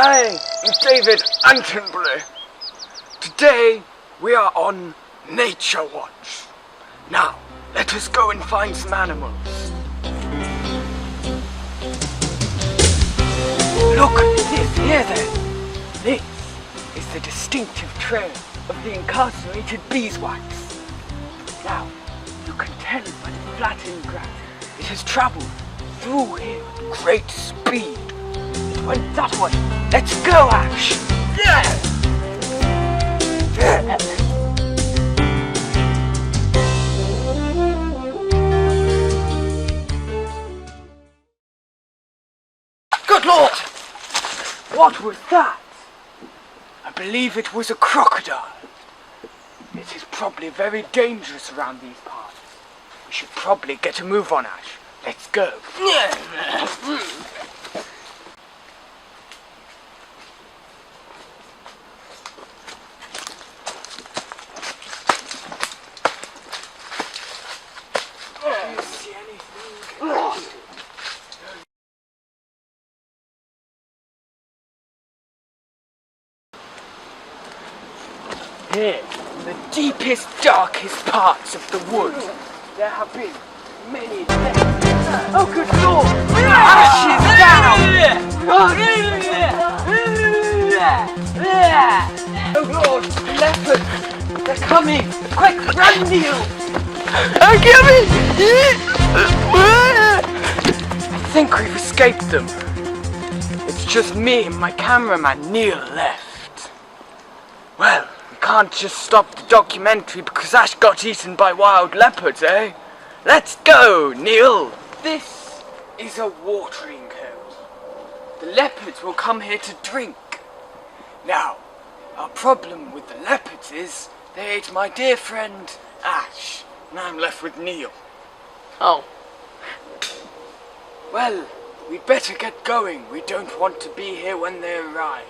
I am David Atembourry. Today we are on Nature Watch. Now, let us go and find some animals. Look at this here then. This is the distinctive trail of the incarcerated beeswax. Now, you can tell by the flattened grass it has travelled through here at great speed. It went that way. Let's go, Ash! Yeah! Good Lord! What was that? I believe it was a crocodile. It is probably very dangerous around these parts. We should probably get a move on, Ash. Let's go. Do you see anything? Here, in the deepest, darkest parts of the wood, there have been many deaths. Oh, good Lord! Ash is down! Oh Lord, leopard! They're coming! Quick, run, Neil! I'm coming! I think we've escaped them. It's just me and my cameraman, Neil, left. Well, we can't just stop the documentary because Ash got eaten by wild leopards, eh? Let's go, Neil! This is a watering hole. The leopards will come here to drink. Now, our problem with the leopards is they ate my dear friend Ash, and I'm left with Neil. Oh. Well, we'd better get going. We don't want to be here when they arrive.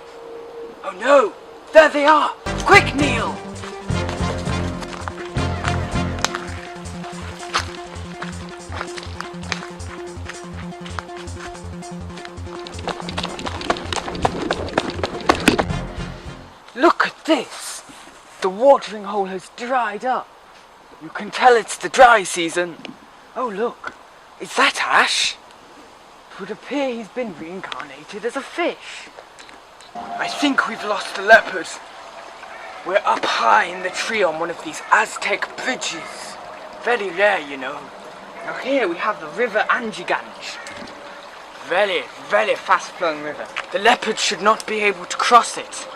Oh no! There they are! Quick, Neil! Look at this! The watering hole has dried up. You can tell it's the dry season. Oh look, is that Ash? It would appear he's been reincarnated as a fish. I think we've lost the leopard. We're up high in the tree on one of these Aztec bridges. Very rare, you know. Now here we have the river Anjiganj. Very, very fast-flowing river. The leopard should not be able to cross it.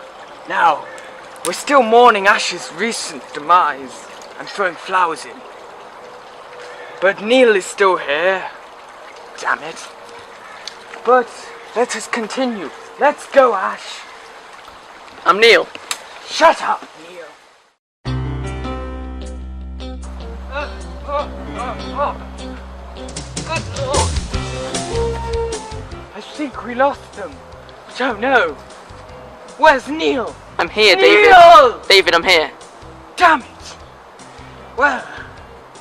Now, we're still mourning Ash's recent demise and throwing flowers in. But Neil is still here. Damn it. But let us continue. Let's go, Ash. I'm Neil. Shut up, Neil. I think we lost them. Oh no. Where's Neil? I'm here, Neil! David. David, I'm here. Damn it. Well,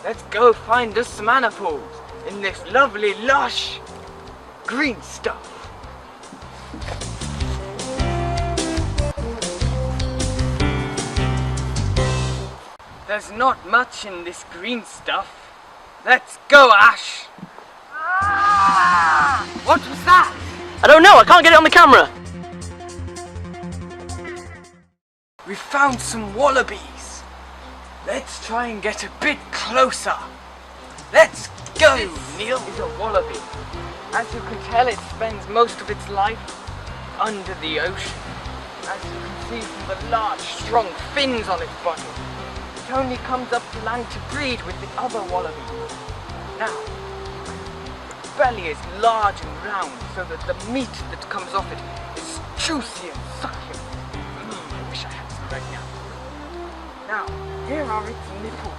let's go find us some animals in this lovely, lush, green stuff. There's not much in this green stuff. Let's go, Ash. Ah! What was that? I don't know, I can't get it on the camera. We found some wallabies. Let's try and get a bit closer. Let's go, Neil. This is a wallaby. As you can tell, it spends most of its life under the ocean. As you can see from the large, strong fins on its body. It only comes up to land to breed with the other wallabies. Now, its belly is large and round so that the meat that comes off it is juicy and succulent. I wish I had some right now. Now, here are its nipples.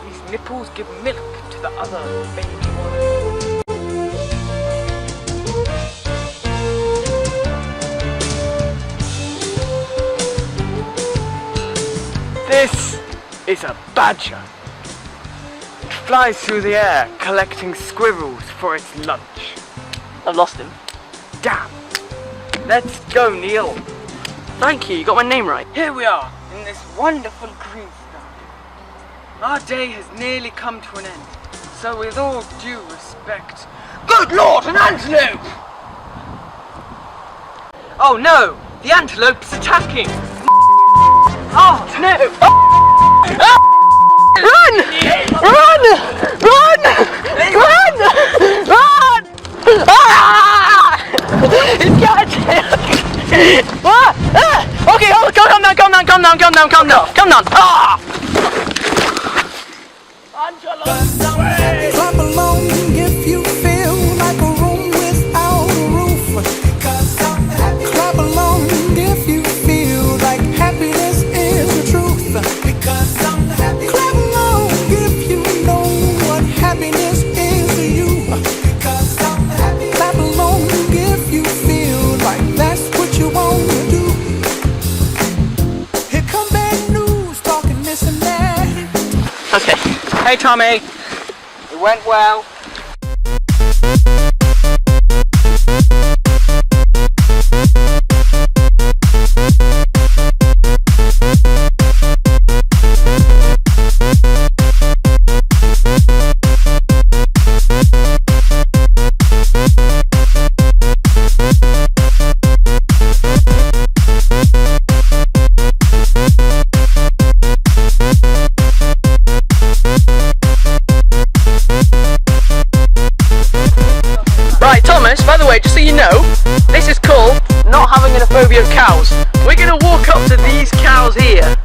These nipples give milk to the other baby wallabies. This is a badger. It flies through the air, collecting squirrels for its lunch. I've lost him. Damn. Let's go, Neil. Thank you, you got my name right. Here we are, in this wonderful greenstone. Our day has nearly come to an end, so with all due respect... Good Lord, an antelope! Oh no, the antelope's attacking! Oh no! Run! Run! Run! Run! Run! Ah! It's got Okay, oh, calm down. Ah! Clap along if you feel like a room without a roof. Clap along if you feel like happiness is the truth. Clap along if you know what happiness is to you. Clap along if you feel like that's what you want to do. Here come bad news, talking this and that. Okay. Hey Tommy, it went well. Right, Thomas, by the way, just so you know, this is called not having a phobia of cows. We're going to walk up to these cows here.